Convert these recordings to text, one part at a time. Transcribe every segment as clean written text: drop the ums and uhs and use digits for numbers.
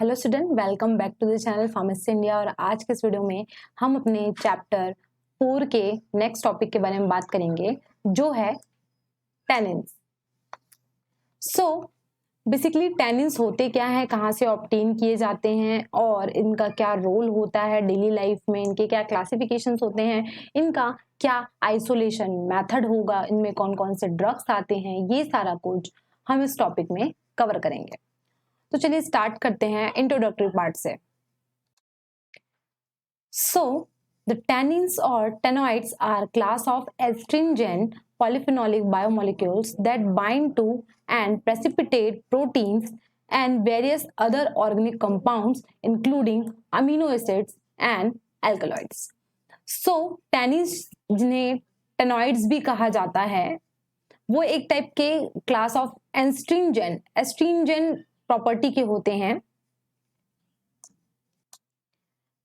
Hello student, welcome back to the channel pharmacy India. और आज के इस वीडियो में हम अपने चैप्टर 4 के नेक्स्ट टॉपिक के बारे में बात करेंगे, जो है टैनिन्स। सो बेसिकली टैनिन्स होते क्या है, कहाँ से ऑब्टेन किए जाते हैं और इनका क्या रोल होता है डेली लाइफ में, इनके क्या क्लासिफिकेशंस होते हैं, इनका क्या आइसोलेशन मेथड होगा, इनमें कौन कौन से ड्रग्स आते हैं, ये सारा कुछ हम इस टॉपिक में कवर करेंगे। तो चलिए स्टार्ट करते हैं इंट्रोडक्टरी पार्ट से। So the tannins or tannoids are class of astringent polyphenolic biomolecules that bind to and precipitate proteins and various other organic compounds including amino acids and alkaloids. So tannins जिन्हें tannoids भी कहा जाता है, वो एक type के class of astringent property के होते हैं,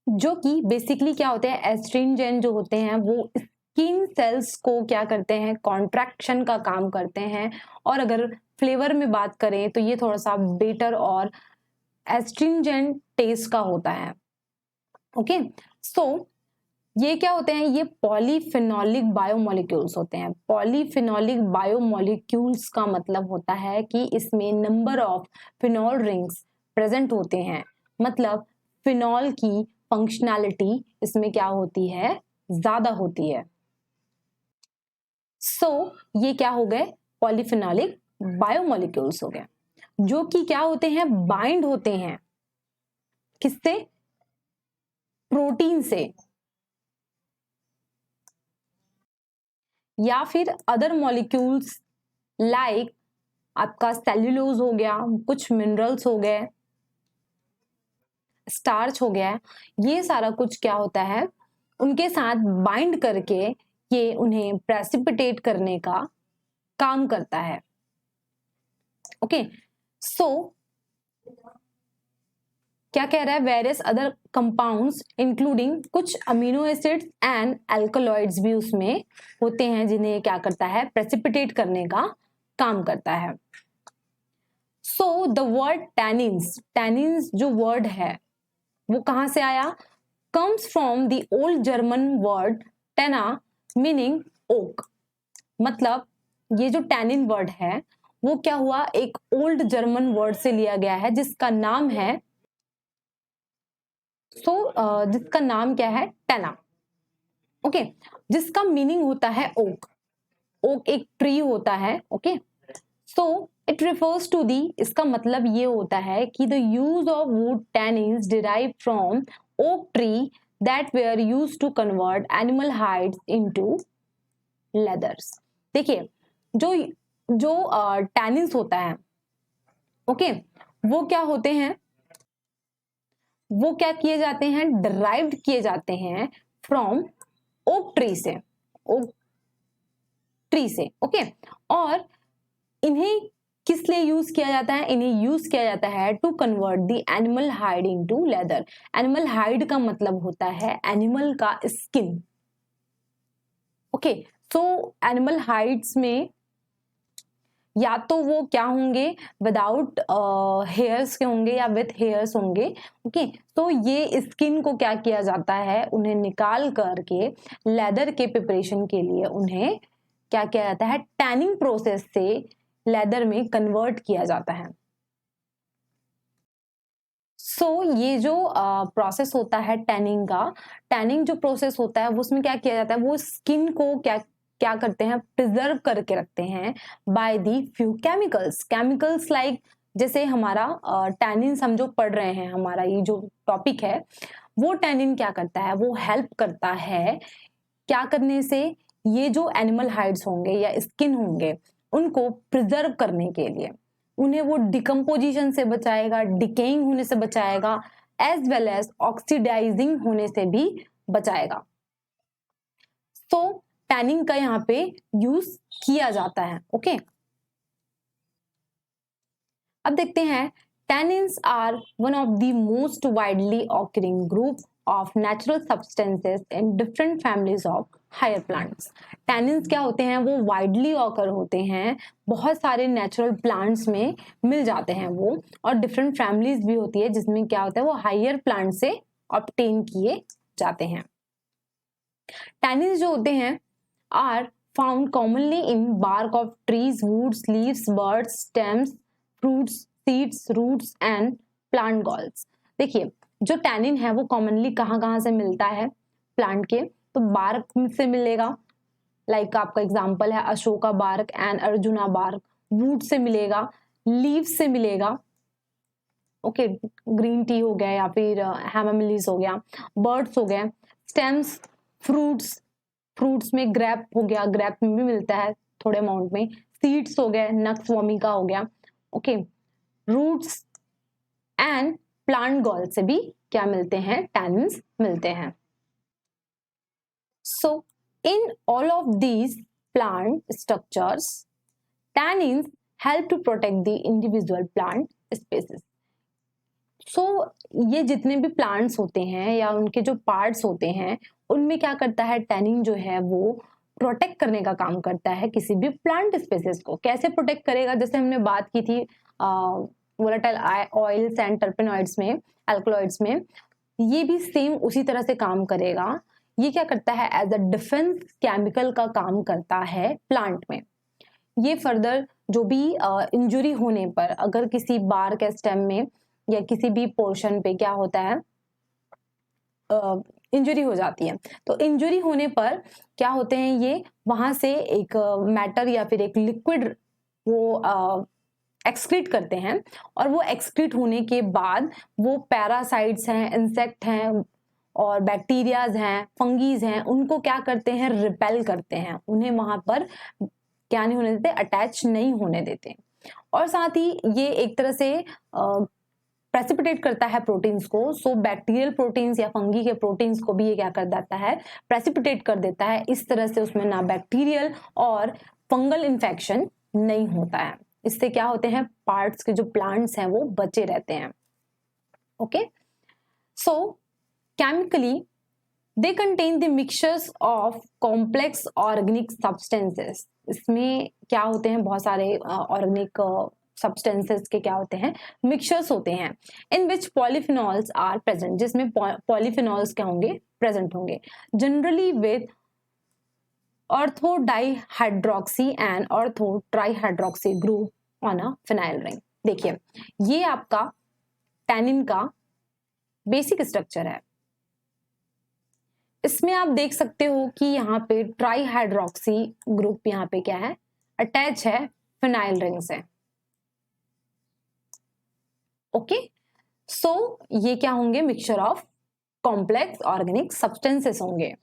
जो कि बेसिकली क्या होते हैं, एस्ट्रिंजेंट जो होते हैं वो स्किन सेल्स को क्या करते हैं, कॉन्ट्रैक्शन का काम करते हैं। और अगर फ्लेवर में बात करें तो ये थोड़ा सा बेटर और एस्ट्रिंजेंट टेस्ट का होता है। ओके, सो ये क्या होते हैं, ये पॉलीफिनोलिक बायोमोलिक्यूल्स होते हैं। पॉलीफिनोलिक बायोमोलिक्यूल्स का मतलब होता है कि इसमें number of phenol rings present होते हैं, मतलब फिनॉल की फंक्शनैलिटी इसमें क्या होती है, ज्यादा होती है। सो ये क्या हो गए, पॉलीफिनोलिक बायोमोलिक्यूल्स हो गए, जो कि क्या होते हैं, बाइंड होते हैं किससे, प्रोटीन से या फिर अदर मॉलिक्यूल्स लाइक आपका सेल्यूलोज हो गया, कुछ मिनरल्स हो गए, स्टार्च हो गया, ये सारा कुछ क्या होता है, उनके साथ बाइंड करके ये उन्हें प्रेसिपिटेट करने का काम करता है। ओके, सो क्या कह रहा है, वेरियस अदर कंपाउंड्स इंक्लूडिंग कुछ अमीनो एसिड्स एंड अल्कलॉइड्स भी उसमें होते हैं, जिन्हें क्या करता है, प्रेसिपिटेट करने का काम करता है। So the word tannins, tannins जो वर्ड है वो कहां से आया, comes from the old German word tena meaning oak. मतलब ये जो टैनिन वर्ड है वो क्या हुआ, एक ओल्ड जर्मन वर्ड से लिया गया है, जिसका नाम है जिसका नाम क्या है, टेना। ओके, जिसका मीनिंग होता है ओक। ओक एक ट्री होता है। Okay, so it refers to the, इसका मतलब ये होता है कि the use of wood tannins derive from oak tree that were use to convert animal hides into leathers. देखिए, जो जो टैनिन्स होता है, ओके, वो क्या होते हैं, वो क्या किए जाते हैं, डिराइव्ड किए जाते हैं फ्रॉम ओक ट्री से, ओक ट्री से। ओके, और इन्हें किस लिए यूज किया जाता है, इन्हें यूज किया जाता है to convert the animal hide into leather. Animal hide का मतलब होता है एनिमल का skin. Okay, so animal hides में या तो वो क्या होंगे, विदाउट हेयर्स के होंगे या विथ हेयर्स होंगे। ओके, तो ये स्किन को क्या किया जाता है, उन्हें निकाल करके लेदर के प्रिपरेशन के लिए उन्हें क्या किया जाता है, टैनिंग प्रोसेस से लेदर में कन्वर्ट किया जाता है। ये जो प्रोसेस होता है टैनिंग का, टैनिंग जो प्रोसेस होता है वो उसमें क्या किया जाता है, वो स्किन को क्या करते हैं, प्रिजर्व करके रखते हैं by the few chemicals like, जैसे हमारा टैनिन हम जो पढ़ रहे हैं, हमारा ये जो टॉपिक है, वो टैनिन क्या करता है, वो हेल्प करता है क्या करने से, ये जो एनिमल हाइड्स होंगे या स्किन होंगे उनको प्रिजर्व करने के लिए, उन्हें वो डिकम्पोजिशन से बचाएगा, डिकेइंग होने से बचाएगा, एज वेल एज ऑक्सीडाइजिंग होने से भी बचाएगा। तो टैनिंग का यहाँ पे यूज किया जाता है। ओके, अब देखते हैं, tannins are one of the most widely occurring group of natural substances in different families of higher plants. Tannins क्या होते हैं, वो widely occur होते हैं, बहुत सारे natural plants में मिल जाते हैं वो, और different families भी होती है जिसमें क्या होता है, वो higher plants से obtain किए जाते हैं. Tannins जो होते हैं are found commonly in bark of trees, woods, leaves, buds, stems, fruits, seeds, roots and plant galls. देखिए जो टैनिन है वो कॉमनली कहाँ से मिलता है प्लांट के, तो बार्क से मिलेगा, लाइक आपका एग्जांपल है Ashoka bark and Arjuna bark. Wood से मिलेगा, लीव्स से मिलेगा, ओके, ग्रीन टी हो गया या फिर हैमामिलीज हो गया, बर्ड्स हो गए, स्टेम्स, फ्रूट्स में ग्रेप हो गया, ग्रेप में भी मिलता है थोड़े अमाउंट में, सीड्स हो गए, नक्स वोमिका हो गया, okay, roots and plant gall से भी क्या मिलते हैं, टैनिन्स मिलते हैं. So in all of these plant structures tannins help to protect the individual plant species. So ये जितने भी प्लांट्स होते हैं या उनके जो पार्ट्स होते हैं उनमें क्या करता है, टैनिन जो है वो प्रोटेक्ट करने का काम करता है किसी भी प्लांट स्पेसीज को. कैसे प्रोटेक्ट करेगा, जैसे हमने बात की थी वोलेटाइल ऑयल्स एंड टर्पेनॉइड्स में, अल्कलॉइड्स में, ये भी सेम उसी तरह से काम करेगा. ये क्या करता है, एज अ डिफेंस केमिकल का काम करता है प्लांट में. ये फर्दर जो भी इंजुरी होने पर, अगर किसी बार के स्टेम में या किसी भी पोर्शन पे क्या होता है, इंजुरी हो जाती है, तो इंजुरी होने पर क्या होते हैं, ये वहां से एक मैटर या फिर एक लिक्विड वो एक्सक्रीट करते हैं, और वो एक्सक्रीट होने के बाद वो पैरासाइट्स हैं, इंसेक्ट हैं और बैक्टीरियाज हैं, फंगीज हैं, उनको क्या करते हैं, रिपेल करते हैं, उन्हें वहां पर क्या नहीं होने देते, अटैच नहीं होने देते. और साथ ही ये एक तरह से प्रेसिपिटेट करता है प्रोटीन्स को. सो बैक्टीरियल प्रोटीन्स या फंगी के प्रोटीन्स को भी ये क्या कर देता है, प्रेसिपिटेट कर देता है. इस तरह से उसमें ना बैक्टीरियल और फंगल इन्फेक्शन नहीं होता है. इससे क्या होते हैं, पार्ट्स के जो प्लांट्स हैं वो बचे रहते हैं. Okay, so chemically they contain the mixtures of complex organic substances. इसमें क्या होते हैं, बहुत सारे ऑर्गेनिक सब्सटेंसेस के क्या होते हैं, मिक्सचर्स होते हैं, in which polyphenols are present, जिसमें पॉलीफिनॉल्स क्या होंगे, प्रेजेंट होंगे, generally with ortho dihydroxy and ortho trihydroxy group on a phenyl ring. देखिए ये आपका टैनिन का बेसिक स्ट्रक्चर है. इसमें आप देख सकते हो कि यहाँ पे ट्राइहाइड्रोक्सी ग्रुप यहाँ पे क्या है, अटैच है फिनाइल रिंग से. ओके, सो ये क्या होंगे, mixture of complex organic substances होंगे.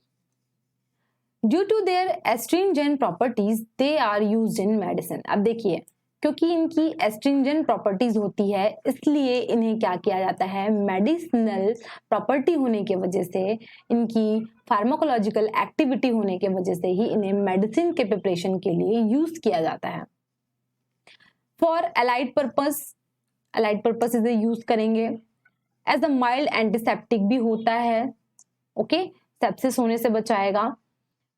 Due to their astringent properties they are used in medicine. अब देखिए क्योंकि इनकी एस्ट्रिंजेंट प्रॉपर्टीज होती है इसलिए इन्हें क्या किया जाता है, मेडिसिनल प्रॉपर्टी होने की वजह से, इनकी फार्माकोलॉजिकल एक्टिविटी होने की वजह से ही इन्हें मेडिसिन के प्रिपरेशन के लिए यूज किया जाता है. फॉर अलाइड पर्पस इसे यूज करेंगे. एज अ माइल्ड एंटीसेप्टिक भी होता है, ओके, सेप्सिस होने से बचाएगा.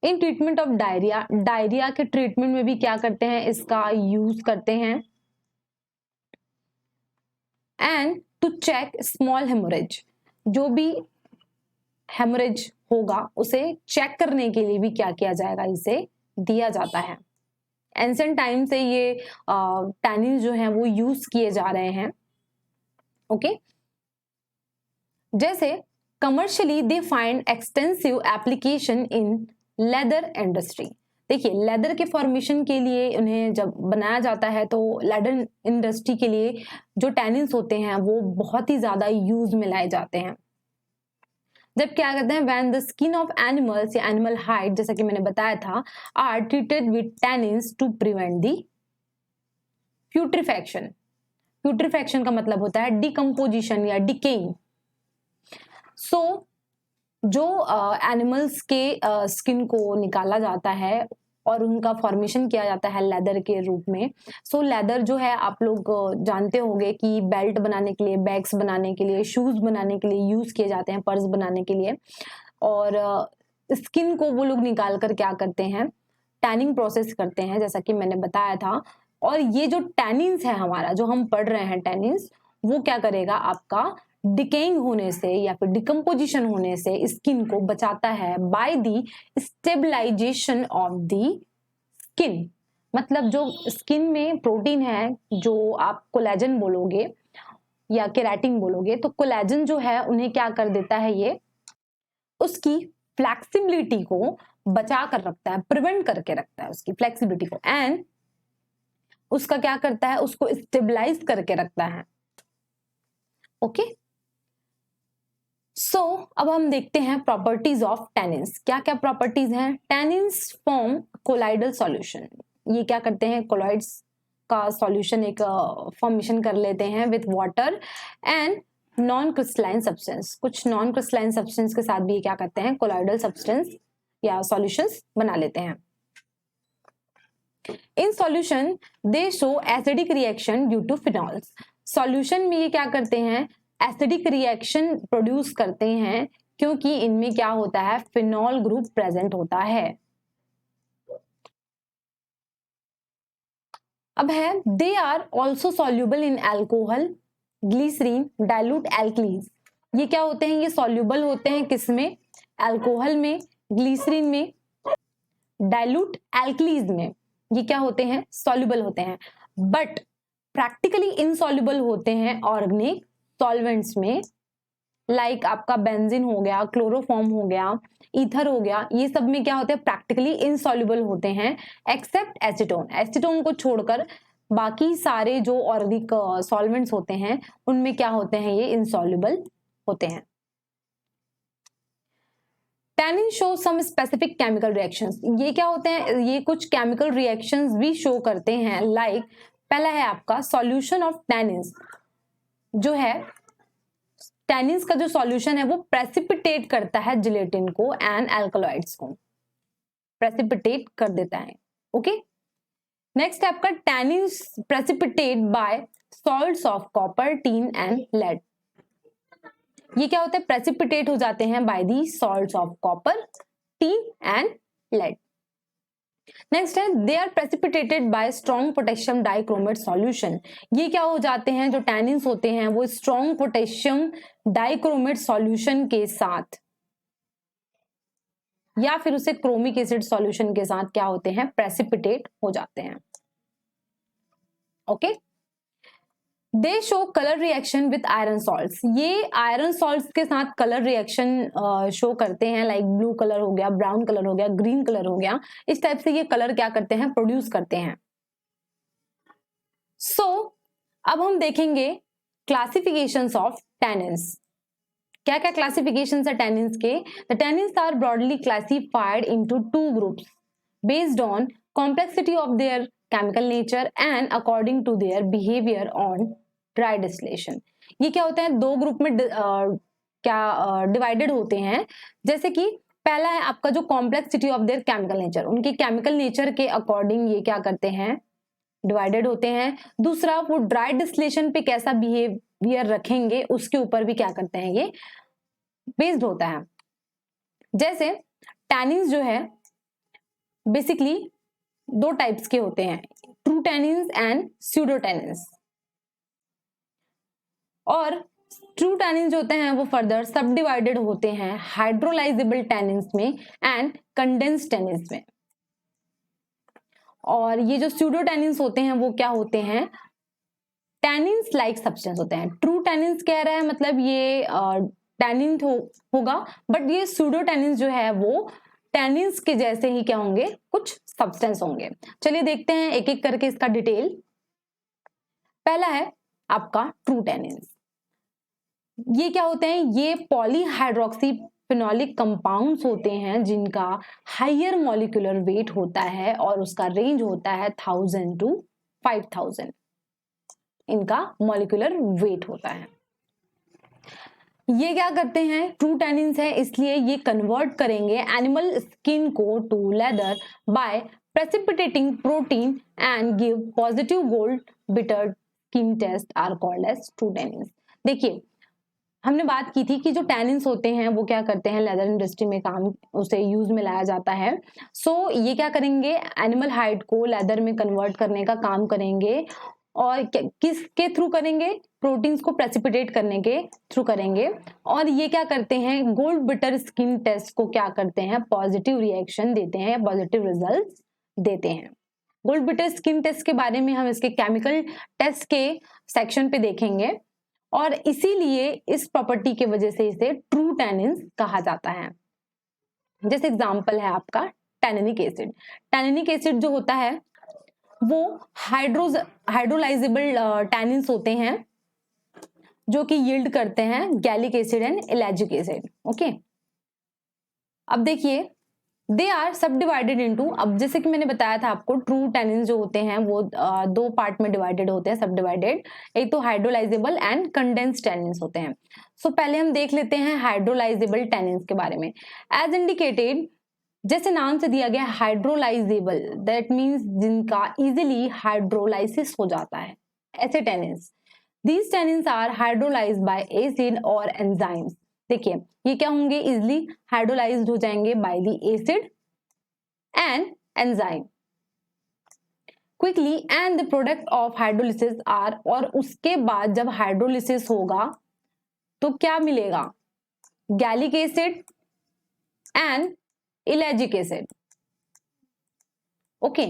इन ट्रीटमेंट ऑफ डायरिया के ट्रीटमेंट में भी क्या करते हैं, इसका यूज करते हैं. And to check small haemorrhage, जो भी हेमोरेज होगा उसे चेक करने के लिए भी क्या किया जाएगा, इसे दिया जाता है. एंशिएंट टाइम से ये टैनिन जो है वो यूज किए जा रहे हैं. ओके, जैसे commercially they find extensive application in leather industry. देखिए लेदर के फॉर्मेशन के लिए उन्हें जब बनाया जाता है तो लेदर इंडस्ट्री के लिए जो टैनिन्स होते हैं वो बहुत ही ज्यादा यूज में लाए जाते हैं. जब क्या कहते हैं, when the skin of animals या एनिमल हाइड, जैसा कि मैंने बताया था, are treated with tannins to prevent the putrefaction. Putrefaction का मतलब होता है डिकम्पोजिशन या डिकेइंग. सो जो एनिमल्स के स्किन को निकाला जाता है और उनका फॉर्मेशन किया जाता है लेदर के रूप में। सो लेदर जो है आप लोग जानते होंगे कि बेल्ट बनाने के लिए, बैग्स बनाने के लिए, शूज बनाने के लिए यूज किए जाते हैं, पर्स बनाने के लिए। और स्किन को वो लोग निकाल कर क्या करते हैं, टैनिंग प्रोसेस करते हैं, जैसा कि मैंने बताया था। और ये जो टैनिन्स है हमारा, जो हम पढ़ रहे हैं टैनिन्स, वो क्या करेगा, आपका डिकेइंग होने से या फिर डिकम्पोजिशन होने से स्किन को बचाता है by the stabilisation of the skin. मतलब जो स्किन में प्रोटीन है, जो आप कोलेजन बोलोगे या केराटिन बोलोगे, तो कोलेजन जो है उन्हें क्या कर देता है, ये उसकी फ्लेक्सिबिलिटी को बचा कर रखता है, प्रिवेंट करके रखता है उसकी फ्लेक्सिबिलिटी को, एंड उसका क्या करता है, उसको स्टेबलाइज करके रखता है। ओके, सो अब हम देखते हैं प्रॉपर्टीज ऑफ टैनिन्स। क्या क्या प्रॉपर्टीज हैं? Tannins form colloidal solution. ये क्या करते हैं, कोलॉइड्स का सॉल्यूशन एक फॉर्मेशन कर लेते हैं with water and non crystalline substance. कुछ नॉन क्रिस्टलाइन सब्सटेंस के साथ भी क्या करते हैं, कोलॉइडल सब्सटेंस या सॉल्यूशंस बना लेते हैं। In solution they show acidic reaction due to phenols. Solution में ये क्या करते हैं, एसिडिक रिएक्शन प्रोड्यूस करते हैं, क्योंकि इनमें क्या होता है, फिनॉल ग्रुप प्रेजेंट होता है। अब है, they are also soluble in alcohol, glycerin, dilute alkalis. ये क्या होते हैं, ये सॉल्यूबल होते हैं किसमें, एल्कोहल में, ग्लिसरीन में, डाइल्यूट एल्कलीज में। ये क्या होते हैं, सॉल्यूबल होते हैं, बट प्रैक्टिकली इनसॉल्यूबल होते हैं ऑर्गेनिक सॉल्वेंट्स में, लाइक आपका बेंजीन हो गया, क्लोरोफॉर्म हो गया, ईथर हो गया। ये सब में क्या होते हैं, प्रैक्टिकली इनसॉल्यूबल होते हैं, एक्सेप्ट एसीटोन। एसीटोन को छोड़कर बाकी सारे जो ऑर्गेनिक सॉल्वेंट्स होते हैं उनमें क्या होते हैं, ये इनसॉल्यूबल होते हैं। Tannin show some specific chemical reactions. ये क्या होते हैं, ये कुछ केमिकल रिएक्शंस भी शो करते हैं, लाइक पहला है आपका सॉल्यूशन ऑफ टैनिन्स। जो है टैनिन्स का जो सॉल्यूशन है वो प्रेसिपिटेट करता है जिलेटिन को एंड अल्कलॉइड्स को, प्रेसिपिटेट कर देता है। ओके, नेक्स्ट है आपका tannins precipitate by salts of copper, tin and lead. ये क्या होता है, प्रेसिपिटेट हो जाते हैं by the salts of copper, tin and lead. Next है, they are precipitated by strong potassium dichromate solution. ये क्या हो जाते हैं, जो टैनिन्स होते हैं वो स्ट्रॉन्ग पोटेशियम डाइक्रोमेट सॉल्यूशन के साथ या फिर उसे क्रोमिक एसिड सॉल्यूशन के साथ क्या होते हैं, प्रेसिपिटेट हो जाते हैं। Okay, they show colour reaction with iron salts. ये आयरन सॉल्ट्स के साथ कलर रिएक्शन शो करते हैं, लाइक ब्लू कलर हो गया, ब्राउन कलर हो गया, ग्रीन कलर हो गया। इस टाइप से ये कलर क्या करते हैं, प्रोड्यूस करते हैं। सो अब हम देखेंगे क्लासिफिकेशंस ऑफ टैनिन्स। क्या क्या क्लासिफिकेशंस है टैनिन्स के? The tannins are broadly classified into two groups based on complexity of their chemical nature and according to their behaviour on dry distillation. ये क्या होता है, दो ग्रुप में क्या डिवाइडेड होते हैं। जैसे कि पहला है आपका जो complexity of their chemical nature, उनके केमिकल नेचर के अकॉर्डिंग ये क्या करते हैं, डिवाइडेड होते हैं। दूसरा, वो ड्राई डिस्टिलेशन पे कैसा बिहेवियर रखेंगे उसके ऊपर भी क्या करते हैं, ये बेस्ड होता है। जैसे टैनिन्स जो है बेसिकली दो टाइप्स के होते हैं, true tannins and pseudo tannins. और ट्रू टैनिन्स जो होते हैं वो फर्दर सब डिवाइडेड होते हैं हाइड्रोलाइजेबल टैनिन्स में एंड कंडेंस्ड टैनिन्स में। और ये जो स्यूडो टैनिन्स होते हैं वो क्या होते हैं, टैनिन्स लाइक सब्सटेंस होते हैं। ट्रू टैनिन्स कह रहा है मतलब ये टैनिन होगा, बट ये स्यूडो टैनिन्स जो है वो टैनिन्स के जैसे ही क्या होंगे, कुछ सब्सटेंस होंगे। चलिए देखते हैं एक एक करके इसका डिटेल। पहला है आपका ट्रू टैनिन्स। ये क्या होते हैं, ये पॉलीहाइड्रोक्सी फिनोलिक कंपाउंड्स होते हैं जिनका हायर मॉलिक्यूलर वेट होता है और उसका रेंज होता है 1000 to 5000 इनका मॉलिक्यूलर वेट होता है। ये क्या करते हैं, ट्रू टैनिन्स है इसलिए ये कन्वर्ट करेंगे एनिमल स्किन को to leather by precipitating protein and give positive gold bitter skin test are called as true tannins। देखिए हमने बात की थी कि जो टैनिन्स होते हैं वो क्या करते हैं, लेदर इंडस्ट्री में काम उसे यूज में लाया जाता है। सो ये क्या करेंगे, एनिमल हाइड को लेदर में कन्वर्ट करने का काम करेंगे और किसके थ्रू करेंगे, प्रोटीन्स को प्रेसिपिटेट करने के थ्रू करेंगे। और ये क्या करते हैं, गोल्ड बिटर स्किन टेस्ट को क्या करते हैं, पॉजिटिव रिएक्शन देते हैं, पॉजिटिव रिजल्ट देते हैं। गोल्ड बिटर स्किन टेस्ट के बारे में हम इसके केमिकल टेस्ट के सेक्शन पे देखेंगे और इसीलिए इस प्रॉपर्टी के वजह से इसे ट्रू टैनिन्स कहा जाता है। जैसे एग्जांपल है आपका टैनिनिक एसिड। टैनिनिक एसिड जो होता है वो हाइड्रोलाइजेबल टैनिन्स होते हैं जो कि यील्ड करते हैं gallic acid and ellagic acid. Okay, अब देखिए they are subdivided into, अब जैसे कि मैंने बताया था आपको ट्रू टैनिन्स जो होते हैं वो दो पार्ट में डिवाइडेड होते हैं, सब डिवाइडेड। एक तो हाइड्रोलाइजेबल एंड कंडेंस्ड टैनिन्स होते हैं। सो पहले हम देख लेते हैं हाइड्रोलाइजेबल टैनिन्स के बारे में। एज इंडिकेटेड, जैसे नाम से दिया गया हाइड्रोलाइजेबल, दैट मीन्स जिनका इजिली हाइड्रोलाइसिस हो जाता है, ऐसे टैनिन्स। These tannins are hydrolysed by acid और एंजाइम्स। देखिए ये क्या होंगे, इजिली हाइड्रोलाइज्ड हो जाएंगे by the acid and enzyme quickly and the product of hydrolysis are, और उसके बाद जब हाइड्रोलिसिस होगा तो क्या मिलेगा, gallic acid and ellagic acid. Okay,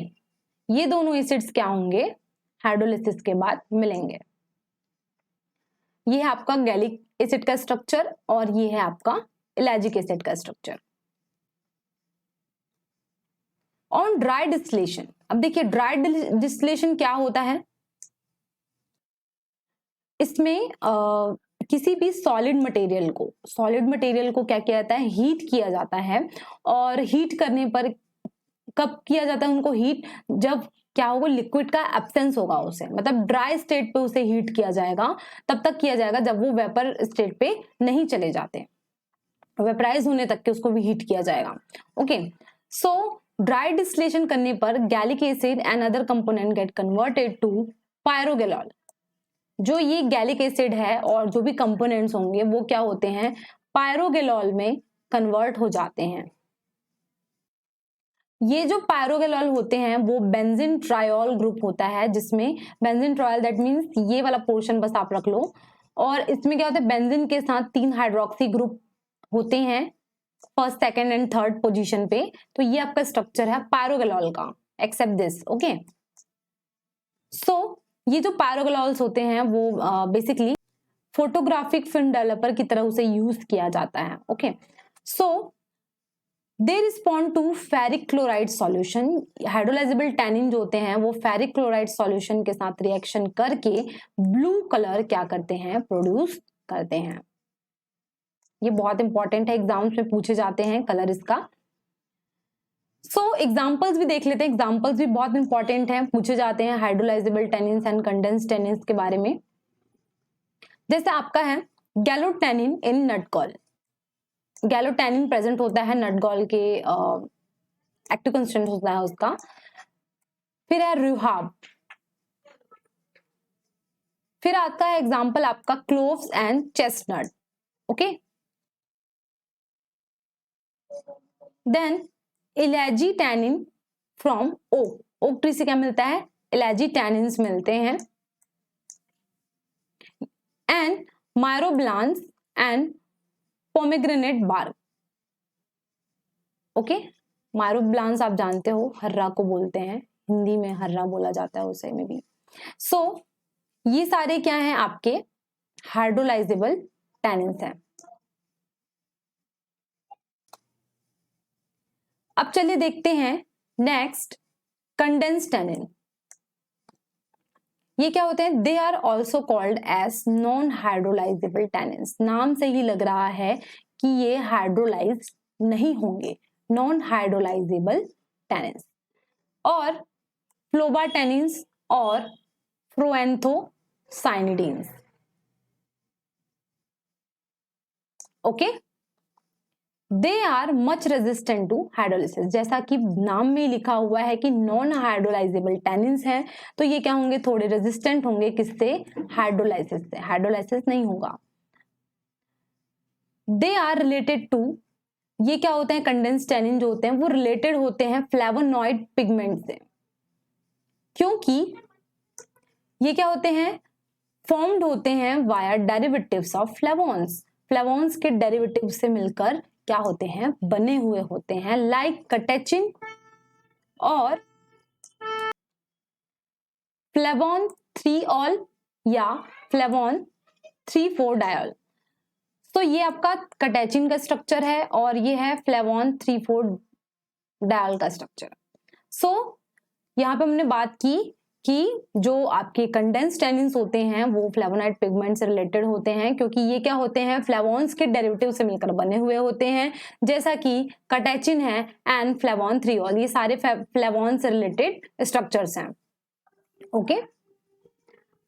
ये दोनों एसिड्स क्या होंगे, हाइड्रोलिसिस के बाद मिलेंगे। ये है आपका गैलिक एसिड का स्ट्रक्चर और ये है आपका इलैजिक एसिड का स्ट्रक्चर। ऑन ड्राई डिस्टिलेशन, अब देखिए ड्राई डिस्टिलेशन क्या होता है, इसमें किसी भी सॉलिड मटेरियल को क्या किया जाता है, हीट किया जाता है। और हीट करने पर कब किया जाता है उनको हीट, जब क्या होगा, लिक्विड का एब्सेंस होगा उसे, मतलब ड्राई स्टेट पे उसे हीट किया जाएगा। तब तक किया जाएगा जब वो वेपर स्टेट पे नहीं चले जाते, वेपराइज होने तक के उसको भी हीट किया जाएगा। ओके, सो ड्राई डिस्टिलेशन करने पर gallic acid and other component get converted to pyrogallol. जो ये गैलिक एसिड है और जो भी कंपोनेंट्स होंगे वो क्या होते हैं, पायरोगेलॉल में कन्वर्ट हो जाते हैं। ये जो पायरोगेलॉल होते हैं वो बेंजीन ट्रायोल ग्रुप होता है, जिसमें बेंजीन ट्रायोल दैट मीन्स ये वाला पोर्शन बस आप रख लो। और इसमें क्या होता है, बेंजीन के साथ 3 हाइड्रोक्सी ग्रुप होते हैं first, second and third position पे। तो ये आपका स्ट्रक्चर है पायरोगेलॉल का, एक्सेप्ट दिस। ओके, सो ये जो पायरोगेलॉल्स होते हैं वो बेसिकली फोटोग्राफिक फिल्म डेवलपर की तरह उसे यूज किया जाता है। Okay, so they respond to ferric chloride solution. Hydrolysable tannin जो होते हैं वो फेरिक क्लोराइड सॉल्यूशन के साथ रिएक्शन करके ब्लू कलर क्या करते हैं, प्रोड्यूस करते हैं। ये बहुत इंपॉर्टेंट है, एग्जाम्स में पूछे जाते हैं कलर इसका। सो एग्जाम्पल्स भी देख लेते हैं, एग्जाम्पल्स भी बहुत इंपॉर्टेंट है, पूछे जाते हैं hydrolysable tannins and condensed tannins के बारे में। जैसे आपका है गैलोटैनिन इन नटगॉल। गैलोटैनिन प्रेजेंट होता है नटगॉल के, एक्टिव कंस्टिट्यूएंट होता है उसका। फिर है रुहाब, फिर आता है एग्जांपल आपका cloves and chestnut. Okay, then ellagi tannin from oak. Oak tree से क्या मिलता है, इलैजी टैनिन्स मिलते हैं। And myrobalans and pomegranate bark. Okay, myrobalans आप जानते हो हर्रा को बोलते हैं, हिंदी में हर्रा बोला जाता है उसे में भी। सो ये सारे क्या हैं आपके हाइड्रोलाइजेबल टैनिन्स हैं। अब चलिए देखते हैं नेक्स्ट कंडेंस्ड टैनिन। ये क्या होते हैं, they are also called as non hydrolysable tannins. नाम से ही लग रहा है कि ये हाइड्रोलाइज नहीं होंगे, नॉन हाइड्रोलाइजेबल टैनिन्स। और फ्लोबाटैनिन्स और phloanthocyanidins. Okay, they are much resistant to hydrolysis, जैसा कि नाम में लिखा हुआ है कि नॉन हाइड्रोलाइजेबल टैनिन्स हैं, तो ये क्या होंगे, थोड़े रेजिस्टेंट होंगे किससे, हाइड्रोलाइसिस से, हाइड्रोलाइसिस नहीं होगा। दे आर रिलेटेड टू, ये क्या होते हैं, कंडेंस्ड टैनिन जो होते हैं वो रिलेटेड होते हैं फ्लेवोनॉइड पिगमेंट से, क्योंकि ये क्या होते हैं, फॉर्म्ड होते हैं वाया डेरिवेटिव्स ऑफ फ्लेवोन्स, फ्लेवोन्स के डेरिवेटिव से मिलकर क्या होते हैं, बने हुए होते हैं, लाइक कैटेचिन और फ्लेवोन 3-ऑल या फ्लेवोन 3,4-डायोल। तो ये आपका कैटेचिन का स्ट्रक्चर है और ये है फ्लेवोन 3,4-डायोल का स्ट्रक्चर। सो यहाँ पे हमने बात की कि जो आपके कंडेंस्ड टैनिन्स होते हैं वो फ्लेवोनॉइड पिगमेंट से रिलेटेड होते हैं, क्योंकि ये क्या होते हैं, फ्लेवोन्स के डेरिवेटिव से मिलकर बने हुए होते हैं, जैसा कि कैटेचिन है एंड फ्लेवोन 3-ऑल, ये सारे फ्लेवोन से रिलेटेड स्ट्रक्चर्स हैं। Okay,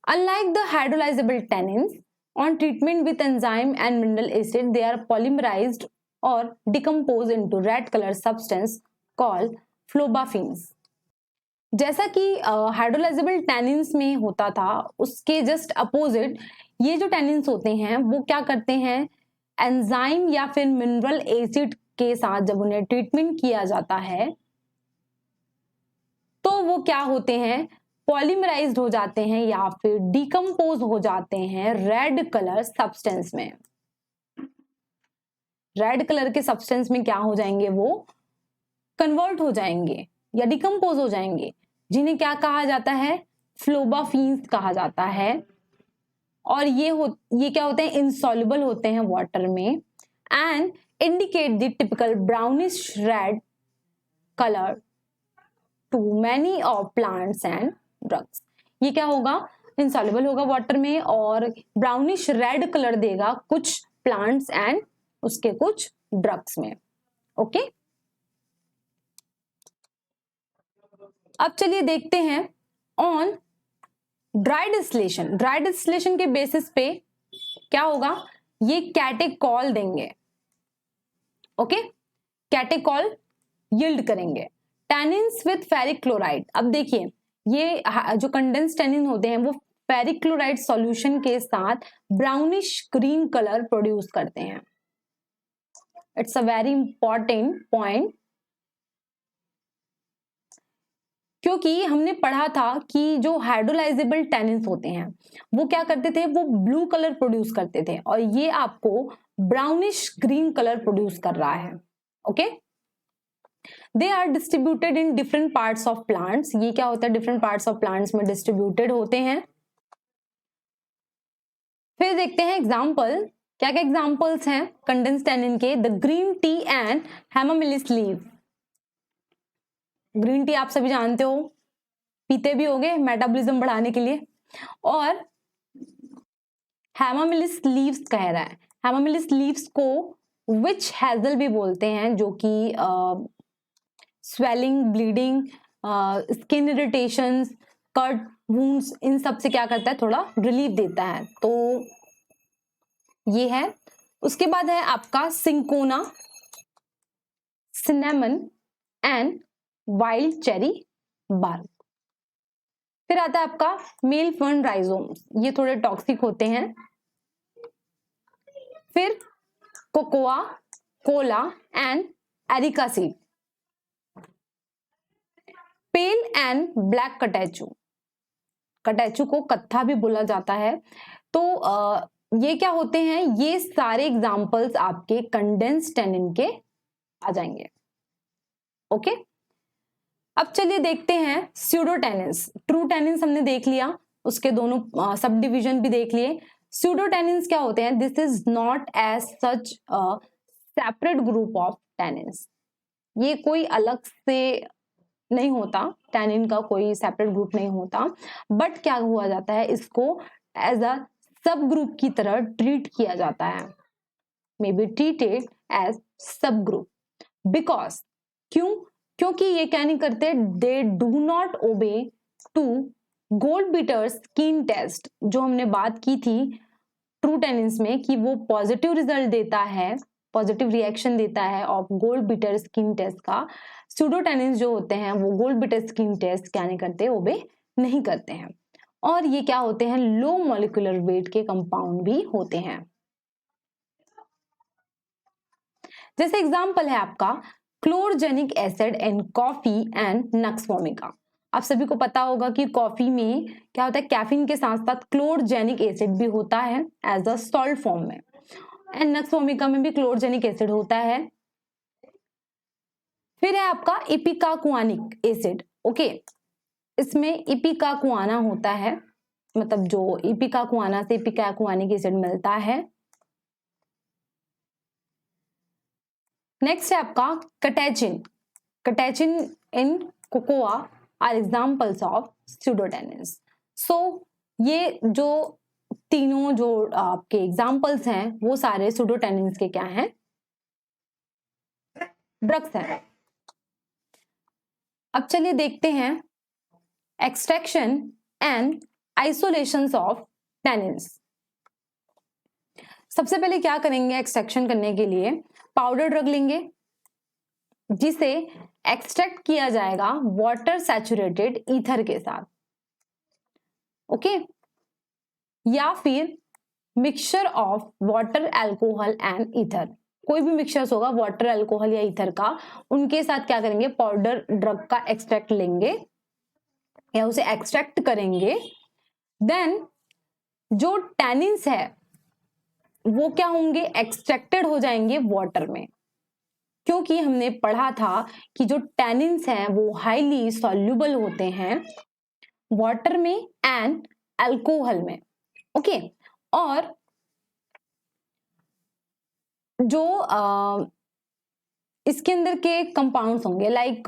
unlike the hydrolysable tannins, on treatment with enzyme and mineral acid, they are polymerized or decomposed into red color substance called फ्लोबाफिन्स। जैसा कि हाइड्रोलाइजेबल टैनिन्स में होता था, उसके जस्ट अपोजिट ये जो टैनिन्स होते हैं वो क्या करते हैं, एंजाइम या फिर मिनरल एसिड के साथ जब उन्हें ट्रीटमेंट किया जाता है तो वो क्या होते हैं, पॉलीमराइज्ड हो जाते हैं या फिर डिकम्पोज हो जाते हैं रेड कलर सब्सटेंस में। रेड कलर के सब्सटेंस में क्या हो जाएंगे, वो कन्वर्ट हो जाएंगे या डिकम्पोज हो जाएंगे, जिन्हें क्या कहा जाता है, फ्लोबाफिन्स कहा जाता है। और ये क्या होते हैं, इनसॉल्युबल होते हैं वाटर में and indicate the typical brownish red colour to many of plants and drugs. ये क्या होगा, इनसॉल्युबल होगा वाटर में और ब्राउनिश रेड कलर देगा कुछ प्लांट्स एंड उसके कुछ ड्रग्स में। ओके, अब चलिए देखते हैं on dry distillation. Dry distillation के बेसिस पे क्या होगा, ये कैटेकॉल देंगे। ओके, कैटेकॉल यील्ड करेंगे। टैनिन्स विद फेरिक क्लोराइड, अब देखिए ये जो कंडेंस्ड टैनिन होते हैं वो फेरिक क्लोराइड सॉल्यूशन के साथ ब्राउनिश ग्रीन कलर प्रोड्यूस करते हैं। It's a very important point, क्योंकि हमने पढ़ा था कि जो हाइड्रोलाइजेबल टैनिन्स होते हैं वो क्या करते थे, वो ब्लू कलर प्रोड्यूस करते थे और ये आपको ब्राउनिश ग्रीन कलर प्रोड्यूस कर रहा है। Okay, they are distributed in different parts of plants, ये क्या होता है, डिफरेंट पार्ट्स ऑफ प्लांट्स में डिस्ट्रीब्यूटेड होते हैं। फिर देखते हैं एग्जाम्पल, क्या क्या एग्जाम्पल्स हैं कंडेंस्ड टैनिन के, the green tea and hamamelis leave. Green tea आप सभी जानते हो, पीते भी होगे मेटाबॉलिज्म बढ़ाने के लिए। और हेमामिलिस लीव्स कह रहा है, हेमामिलिस लीव्स को विच हैजल भी बोलते हैं, जो कि swelling, bleeding, skin irritation, cut, wounds, इन सब से क्या करता है, थोड़ा रिलीफ देता है। तो ये है। उसके बाद है आपका cinchona, cinnamon and wild cherry bark. फिर आता है आपका मेल फर्न राइजोम्स, ये थोड़े टॉक्सिक होते हैं। फिर cocoa, cola and areca seed. Pale and black catechu, catechu को कत्था भी बोला जाता है। तो ये क्या होते हैं, ये सारे एग्जाम्पल्स आपके कंडेंस्ड टैनिन के आ जाएंगे। ओके, अब चलिए देखते हैं स्यूडो टैनिन्स। ट्रू टैनिन्स हमने देख लिया, उसके दोनों सब डिविजन भी देख लिए। स्यूडो टैनिन्स क्या होते हैं, this is not as such a separate group of tannins, ये कोई अलग से नहीं होता, टैनिन का कोई सेपरेट ग्रुप नहीं होता, बट क्या हुआ जाता है, इसको एज अ सब ग्रुप की तरह ट्रीट किया जाता है, may be treated as sub group. Because क्योंकि ये क्या नहीं करते, they do not obey to gold beater skin test, जो हमने बात की थी ट्रू टैनिन्स में कि वो पॉजिटिव रिजल्ट देता है, पॉजिटिव रिएक्शन देता है of gold beater skin test का, स्यूडोटेनिन्स जो होते हैं वो गोल्ड बीटर स्किन टेस्ट क्या नहीं करते, ओबे नहीं करते हैं। और ये क्या होते हैं, लो मॉलिक्यूलर वेट के कंपाउंड भी होते हैं। जैसे एग्जांपल है आपका chlorogenic acid in coffee and nux vomica. आप सभी को पता होगा कि कॉफी में क्या होता है, कैफीन के साथ साथ क्लोरजेनिक एसिड भी होता है एज अ सॉल्ट फॉर्म में, एंड नक्स वोमिका में भी क्लोरजेनिक एसिड होता है। फिर है आपका इपिकाकुआनिक एसिड, ओके, इसमें इपिकाकुआना होता है, मतलब जो इपिकाकुआना से इपिकाकुआनिक एसिड मिलता है। नेक्स्ट है आपका कटेचिन, कटेचिन इन कोकोआ आर एग्जाम्पल्स ऑफ स्यूडोटेनिन्स। सो ये जो तीनों जो आपके एग्जाम्पल्स हैं वो सारे स्यूडोटेनिन्स के क्या हैं, ड्रग्स हैं। अब चलिए देखते हैं extraction and isolations of tannins. सबसे पहले क्या करेंगे, एक्सट्रैक्शन करने के लिए पाउडर ड्रग लेंगे जिसे एक्सट्रैक्ट किया जाएगा वाटर सैचुरेटेड ईथर के साथ, ओके, या फिर mixture of water alcohol and ether, कोई भी मिक्सचर्स होगा वाटर अल्कोहल या ईथर का, उनके साथ क्या करेंगे, पाउडर ड्रग का एक्सट्रैक्ट लेंगे या उसे एक्सट्रैक्ट करेंगे। देन जो टैनिन्स है वो क्या होंगे, एक्सट्रैक्टेड हो जाएंगे वाटर में, क्योंकि हमने पढ़ा था कि जो टैनिन्स हैं वो हाईली सॉल्युबल होते हैं वाटर में एंड अल्कोहल में, ओके। और जो इसके अंदर के कंपाउंड्स होंगे like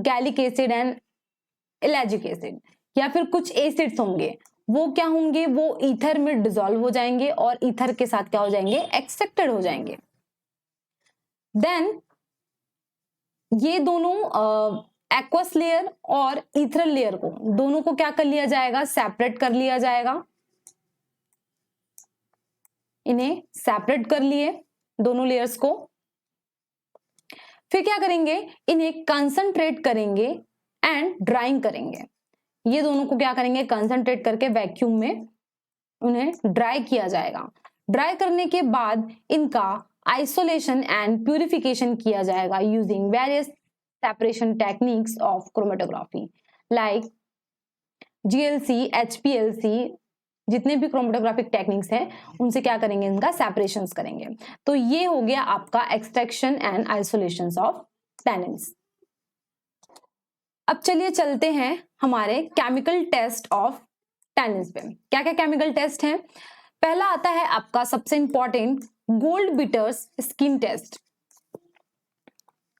gallic acid and ellagic acid, या फिर कुछ एसिड्स होंगे, वो क्या होंगे, वो ईथर में डिसॉल्व हो जाएंगे और ईथर के साथ क्या हो जाएंगे, एक्सट्रैक्टेड हो जाएंगे। देन ये दोनों एक्वस लेयर और ईथरल लेयर को दोनों को क्या कर लिया जाएगा, सेपरेट कर लिया जाएगा। इन्हें सेपरेट कर लिए दोनों लेयर्स को। फिर क्या करेंगे, इन्हें कंसंट्रेट करेंगे एंड ड्राइंग करेंगे। ये दोनों को क्या करेंगे, कंसंट्रेट करके वैक्यूम में उन्हें ड्राई किया जाएगा। ड्राई करने के बाद इनका आइसोलेशन एंड प्यूरिफिकेशन किया जाएगा using various separation techniques of chromatography like GLC, HPLC, जितने भी क्रोमेटोग्राफिक टेक्निक्स हैं उनसे क्या करेंगे, इनका सेपरेशंस करेंगे। तो ये हो गया आपका extraction and isolations of tannins. अब चलिए चलते हैं हमारे केमिकल टेस्ट ऑफ टैनिन्स पे। क्या क्या केमिकल टेस्ट हैं, पहला आता है आपका सबसे important gold beaters skin test,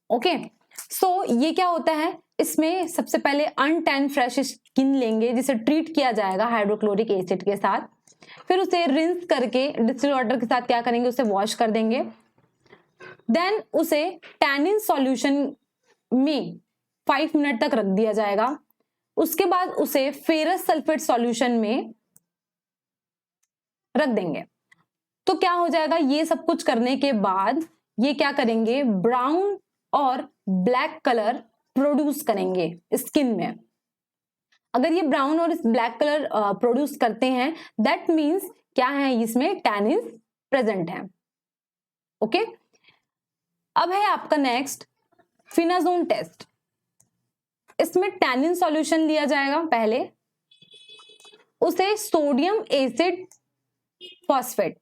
okay. So ये क्या होता है, इसमें सबसे पहले अनटैन फ्रेश स्किन लेंगे जिसे ट्रीट किया जाएगा हाइड्रोक्लोरिक एसिड के साथ, फिर उसे रिंस करके डिस्टिल्ड वाटर के साथ क्या करेंगे, उसे वॉश कर देंगे। देन उसे टैनिन सॉल्यूशन में 5 मिनट तक रख दिया जाएगा। उसके बाद उसे फेरस सल्फेट सॉल्यूशन में रख देंगे। तो क्या हो जाएगा, ये सब कुछ करने के बाद ये क्या करेंगे, ब्राउन और ब्लैक कलर प्रोड्यूस करेंगे स्किन में। अगर ये ब्राउन और ब्लैक कलर प्रोड्यूस करते हैं दैट मीन्स क्या है, इसमें टैनिन्स प्रेजेंट है, ओके। अब है आपका नेक्स्ट फिनाजोन टेस्ट। इसमें टैनिन सॉल्यूशन लिया जाएगा, पहले उसे सोडियम एसिड फॉस्फेट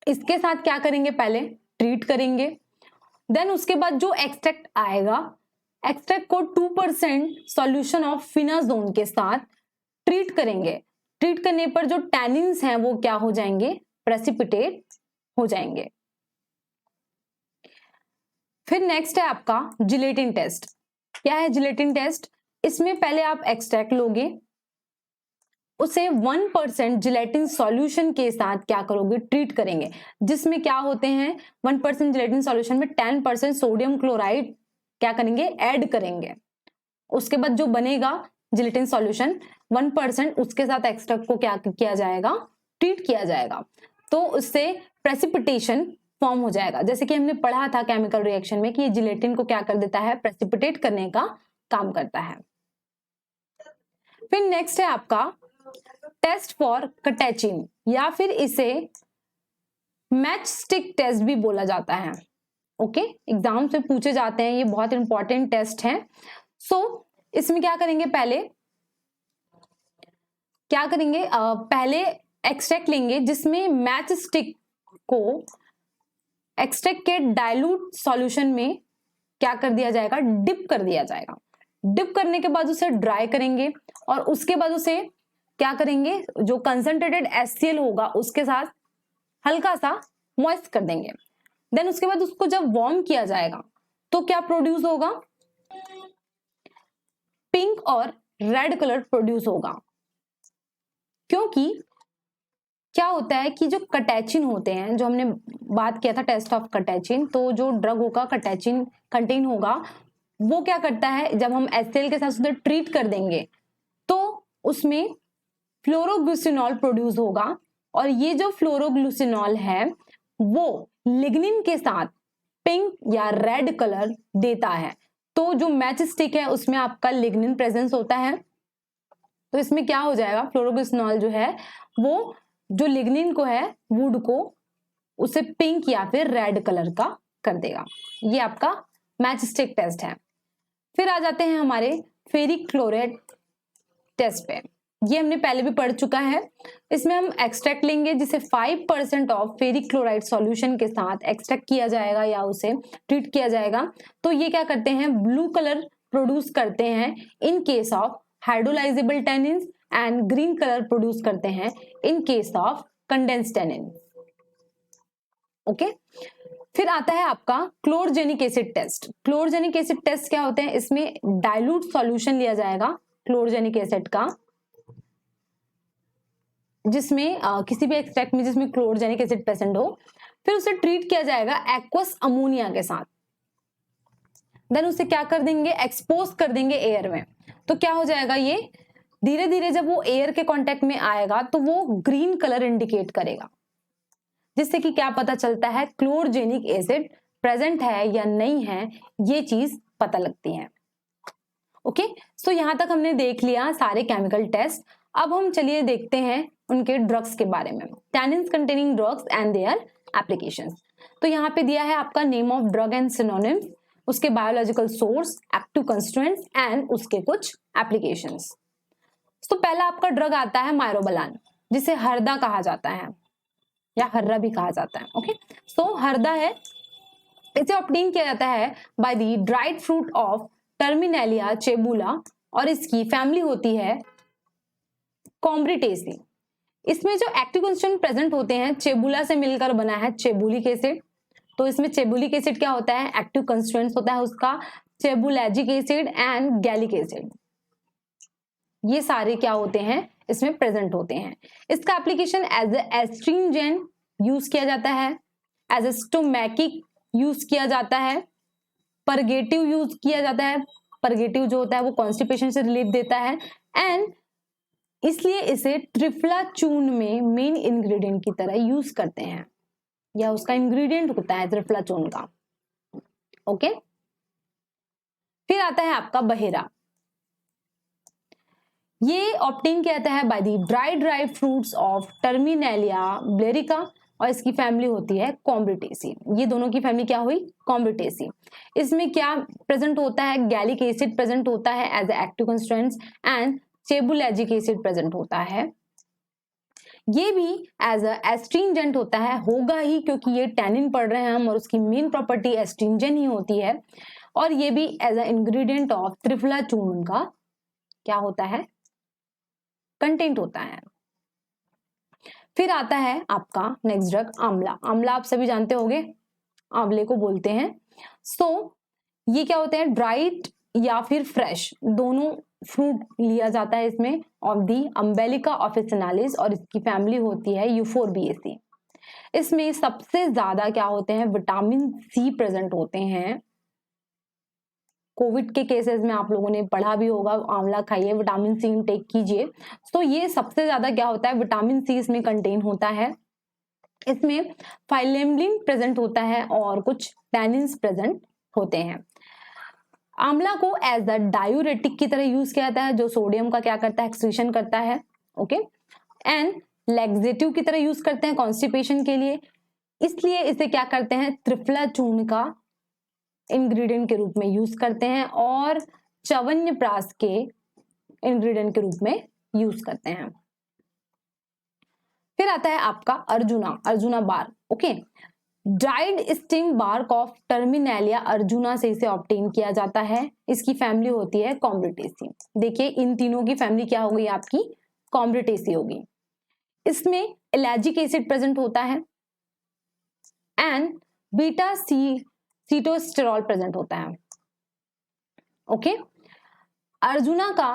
इसके साथ क्या करेंगे, पहले ट्रीट करेंगे। देन उसके बाद जो एक्सट्रैक्ट आएगा, एक्सट्रैक्ट को 2% सॉल्यूशन ऑफ फिनाजोन के साथ ट्रीट करेंगे। ट्रीट करने पर जो टैनिन्स हैं वो क्या हो जाएंगे, प्रेसिपिटेट हो जाएंगे। फिर नेक्स्ट है आपका जिलेटिन टेस्ट। क्या है जिलेटिन टेस्ट, इसमें पहले आप एक्सट्रैक्ट लोगे, उसे 1% जिलेटिन सॉल्यूशन के साथ क्या करोगे, ट्रीट करेंगे, जिसमें क्या होते हैं 1% जिलेटिन सॉल्यूशन में 10% सोडियम क्लोराइड क्या करेंगे, ऐड करेंगे। उसके बाद जो बनेगा जिलेटिन सॉल्यूशन 1% उसके साथ एक्सट्रैक्ट को क्या किया जाएगा, ट्रीट किया जाएगा। तो उससे प्रेसिपिटेशन फॉर्म हो जाएगा। जैसे कि हमने पढ़ा था केमिकल रिएक्शन में कि ये जिलेटिन को क्या कर देता है, प्रेसिपिटेट करने का काम करता है। फिर नेक्स्ट है आपका टेस्ट फॉर कटैचिन, या फिर इसे मैच स्टिक टेस्ट भी बोला जाता है। ओके, एग्जाम से पूछे जाते हैं, ये बहुत इंपॉर्टेंट टेस्ट है। सो इसमें क्या करेंगे, पहले एक्सट्रैक्ट लेंगे जिसमें मैच स्टिक को एक्सट्रैक्ट के डाइल्यूट सॉल्यूशन में क्या कर दिया जाएगा, डिप कर दिया जाएगा। डिप करने के बाद उसे ड्राई करेंगे और उसके बाद उसे क्या करेंगे, जो कंसंट्रेटेड HCl होगा उसके साथ हल्का सा मॉइस्ट कर देंगे। देन उसके बाद उसको जब वार्म किया जाएगा तो क्या प्रोड्यूस होगा, पिंक और रेड कलर प्रोड्यूस होगा। क्योंकि क्या होता है कि जो कटैचिन होते हैं, जो हमने बात किया था टेस्ट ऑफ कटैचिन, तो जो ड्रग होगा कटैचिन कंटेन होगा, वो क्या करता है, जब हम HCl के साथ उसे ट्रीट कर देंगे तो उसमें फ्लोरोग्लूसिनॉल प्रोड्यूस होगा, और ये जो फ्लोरोग्लूसिनॉल है वो लिग्निन के साथ पिंक या रेड कलर देता है। तो जो मैच स्टिक है उसमें आपका लिग्निन प्रेजेंस होता है, तो इसमें क्या हो जाएगा, फ्लोरोग्लूसिनॉल जो है वो जो लिग्निन को है, वुड को, उसे पिंक या फिर रेड कलर का कर देगा। ये आपका मैच स्टिक टेस्ट है। फिर आ जाते हैं हमारे फेरिक क्लोराइड टेस्ट पे। ये हमने पहले भी पढ़ चुका है। इसमें हम एक्सट्रैक्ट लेंगे जिसे 5% ऑफ फेरिक क्लोराइड सॉल्यूशन के साथ एक्सट्रैक्ट किया जाएगा या उसे ट्रीट किया जाएगा। तो ये क्या करते हैं, ब्लू कलर प्रोड्यूस करते हैं in case of hydrolysable tannins, and green colour produce करते हैं in case of condensed tannin. Okay, फिर आता है आपका chlorogenic acid test. Chlorogenic acid test क्या होते हैं, इसमें डाइल्यूट सॉल्यूशन लिया जाएगा क्लोरजेनिक एसिड का, जिसमें किसी भी एक्सट्रैक्ट में जिसमें क्लोरजेनिक एसिड प्रेजेंट हो, फिर उसे ट्रीट किया जाएगा एक्वस अमोनिया के साथ। देन उसे क्या कर देंगे, एक्सपोज कर देंगे एयर में। तो क्या हो जाएगा, ये धीरे धीरे जब वो एयर के कांटेक्ट में आएगा तो वो ग्रीन कलर इंडिकेट करेगा, जिससे कि क्या पता चलता है क्लोरजेनिक एसिड प्रेजेंट है या नहीं है, ये चीज पता लगती है। ओके, सो यहां तक हमने देख लिया सारे केमिकल टेस्ट। अब हम चलिए देखते हैं उनके ड्रग्स के बारे में, tannins containing drugs and their applications. तो यहाँ पे दिया है आपका name of drug and synonyms, उसके biological source, active constituents and उसके कुछ एप्लीकेशंस। तो पहला आपका ड्रग आता है मायरोबलान, जिसे हरदा कहा जाता है या हर्रा भी कहा जाता है। ओके, सो हरदा है, इसे ऑब्टेन किया जाता है by the dried fruit of Terminalia chebula, और इसकी फैमिली होती है कॉम्ब्रिटेसी। इसमें जो एक्टिव कंस्टिट्यूएंट प्रेजेंट होते हैं, चेबुला से मिलकर बना है चेबुलिक एसिड। तो इसमें चेबुलिक एसिड क्या होता है, एक्टिव कंस्टिट्यूएंट्स होता है उसका चेबुलैजिक एसिड एंड गैलिक एसिड। ये सारे क्या होते हैं, इसमें प्रेजेंट होते हैं। इसका एप्लीकेशन एज एस्ट्रिंजेंट यूज किया जाता है, एज ए स्टोमैकिक यूज किया जाता है, परगेटिव यूज किया जाता है। परगेटिव जो होता है वो कॉन्स्टिपेशन से रिलीफ देता है, एंड इसलिए इसे त्रिफला चूर्ण में मेन इंग्रेडिएंट की तरह यूज करते हैं, या उसका इंग्रेडिएंट होता है त्रिफला चूर्ण का। ओके, फिर आता है आपका बहेरा। ये ऑब्टेन किया जाता है by the dry fruits of terminalia belerica, और इसकी फैमिली होती है कॉम्ब्रिटेसी। ये दोनों की फैमिली क्या हुई, कॉम्ब्रिटेसी। इसमें क्या प्रेजेंट होता है, गैलिक एसिड प्रेजेंट होता है as active constituents, and chebulagic acid present होता है। ये भी एज एस्ट्रिंजेंट होता है, होगा ही क्योंकि ये टैनिन पढ़ रहे हैं हम, और उसकी मेन प्रॉपर्टी एस्ट्रिंजेंट ही होती है। और ये भी as a ingredient of Triphala churna का क्या होता है, कंटेंट होता है। फिर आता है आपका नेक्स्ट ड्रग आंवला। आंवला आप सभी जानते होंगे, आंवले को बोलते हैं। सो ये क्या होते हैं, ड्राइड या फिर फ्रेश दोनों फ्रूट लिया जाता है इसमें, ऑफ दी अम्बेलिका ऑफिसिनालिस, और इसकी फैमिली होती है यूफोरबिएसी। इसमें सबसे ज्यादा क्या होते हैं, विटामिन सी प्रेजेंट होते हैं। कोविड के केसेस में आप लोगों ने पढ़ा भी होगा, आंवला खाइए, विटामिन सी इनटेक कीजिए। तो ये सबसे ज्यादा क्या होता है, विटामिन सी इसमें कंटेन होता है। इसमें फाइलेम्लिन प्रेजेंट होता है और कुछ टैनिन्स प्रेजेंट होते हैं। आंवला को एज अ डायूरेटिक की तरह यूज किया जाता है, जो सोडियम का क्या करता है, एक्सक्रीशन करता है। ओके, एंड लैक्सेटिव की तरह यूज करते हैं कॉन्स्टिपेशन के लिए, इसलिए इसे क्या करते हैं, त्रिफला चूर्ण का इंग्रेडिएंट के रूप में यूज करते हैं और च्यवनप्राश के इंग्रेडिएंट के रूप में यूज करते हैं। फिर आता है आपका arjuna bark. Okay, dried stem bark of terminalia arjuna से इसे ऑब्टेन किया जाता है। इसकी फैमिली होती है कॉम्ब्रिटेसी। देखिए इन तीनों की फैमिली क्या हो गई आपकी, कॉम्ब्रिटेसी होगी। इसमें एलर्जिक एसिड प्रेजेंट होता है एंड बीटा सीटोस्टेरॉल प्रेजेंट होता है। ओके, अर्जुना का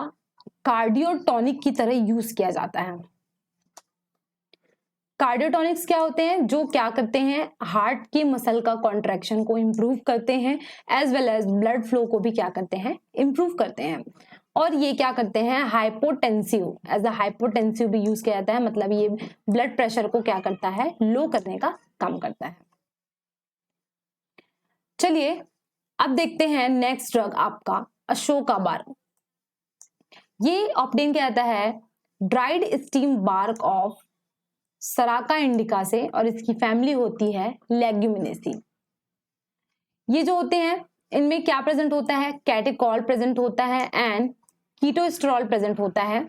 कार्डियोटॉनिक की तरह यूज किया जाता है। कार्डियोटॉनिक्स क्या होते हैं, जो क्या करते हैं, हार्ट की मसल का कॉन्ट्रैक्शन को इंप्रूव करते हैं, as well as blood flow को भी क्या करते हैं, इंप्रूव करते हैं। और ये क्या करते हैं, हाइपोटेंसिव, एज अ हाइपोटेंसिव भी यूज किया जाता है, मतलब ये ब्लड प्रेशर को क्या करता है, लो करने का काम करता है। चलिए अब देखते हैं नेक्स्ट ड्रग आपका अशोका बार। ये ऑब्टेन किया जाता है dried stem bark of saraca indica से और इसकी फैमिली होती है लेग्यूमिनेसी। ये जो होते हैं इनमें क्या प्रेजेंट होता है, कैटेकॉल प्रेजेंट होता है एंड कीटोस्टेरॉल प्रेजेंट होता है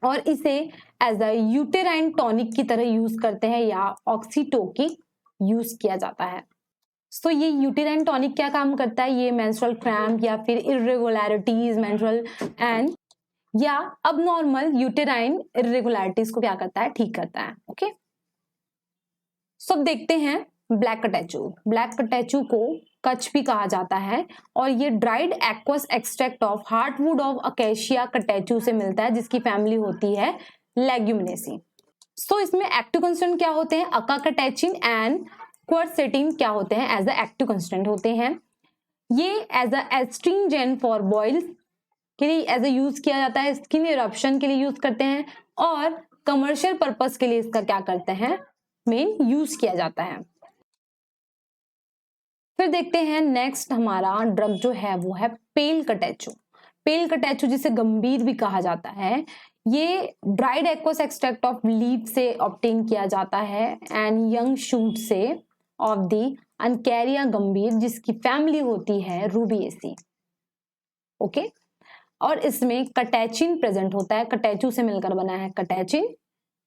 और इसे एज अ यूटेराइन टॉनिक की तरह यूज करते हैं या ऑक्सीटोकिक यूज किया जाता है। तो ये यूटेराइन टॉनिक क्या काम करता है, ये मेंस्ट्रुअल क्रैम्प या फिर इर्रेगुलरिटीज मेंस्ट्रुअल एंड या अबनॉर्मल यूटेराइन इरेगुलरिटीज को क्या करता है, ठीक करता है। ओके, सब देखते हैं ब्लैक कटैचू। ब्लैक कटैचू को कच भी कहा जाता है और ये dried aqueous extract of heartwood of acacia catechu से मिलता है, जिसकी फैमिली होती है लेग्यूमिनेसी। सो इसमें एक्टिव कंस्टेंट क्या होते हैं, अकाकटैचिन एंड क्वर्सेटिन क्या होते हैं, एज अ एक्टिव कंस्टेंट होते हैं। ये as a astringent for boils के लिए एज ए यूज किया जाता है, स्किन इरप्शन के लिए यूज करते हैं और कमर्शियल पर्पस के लिए इसका क्या करते हैं, मेन यूज किया जाता है। फिर देखते हैं नेक्स्ट हमारा ड्रग जो है वो है पेल कटैचू। पेल कटैचू जिसे गंभीर भी कहा जाता है, ये dried aqueous extract of leaf से ऑब्टेन किया जाता है एंड यंग शूट से ऑफ द अनकैरिया गंभीर, जिसकी फैमिली होती है रूबिएसी। ओके, और इसमें कटैचिन प्रेजेंट होता है, कटैचू से मिलकर बना है catechin.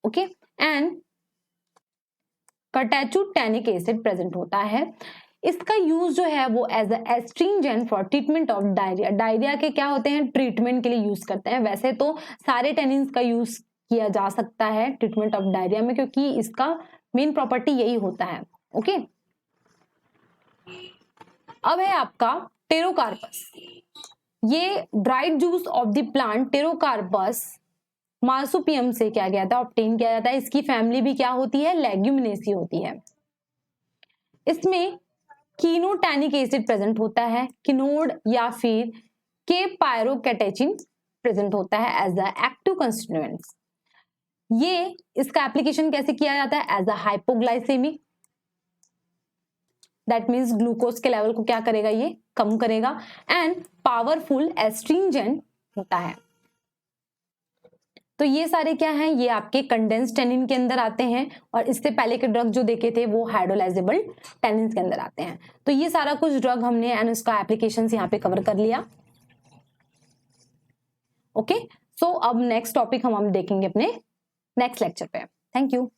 Okay, and catechu tannic acid present होता है। इसका यूज जो है वो as a astringent for treatment of diarrhoea. Diarrhoea के क्या होते हैं, ट्रीटमेंट के लिए यूज करते हैं। वैसे तो सारे टेनिन्स का यूज किया जा सकता है ट्रीटमेंट ऑफ डायरिया में, क्योंकि इसका मेन प्रॉपर्टी यही होता है। ओके, अब है आपका टेरोकार्पस। ये dried juice of the plant Pterocarpus marsupium से क्या गया था, ऑब्टेन किया जाता है। इसकी फैमिली भी क्या होती है, लेग्यूमिनेसी होती है। इसमें कीनोटैनिक एसिड प्रेजेंट होता है, किनोड या फिर के पायरोकैटेचिन प्रेजेंट होता है एज अ एक्टिव कंस्टिट्यूएंट्स। ये इसका एप्लीकेशन कैसे किया जाता है, as a hypoglycaemic, that means glucose के लेवल को क्या करेगा, ये कम करेगा एंड पावरफुल एस्ट्रिंजेंट होता है। तो ये सारे क्या हैं, ये आपके कंडेंस्ड टेनिन के अंदर आते हैं और इससे पहले के ड्रग जो देखे थे वो हाइड्रोलाइजेबल टेनिन के अंदर आते हैं। तो ये सारा कुछ ड्रग हमने एंड उसका एप्लीकेशंस यहाँ पे कवर कर लिया। ओके, सो अब नेक्स्ट टॉपिक हम देखेंगे अपने नेक्स्ट लेक्चर पे। Thank you.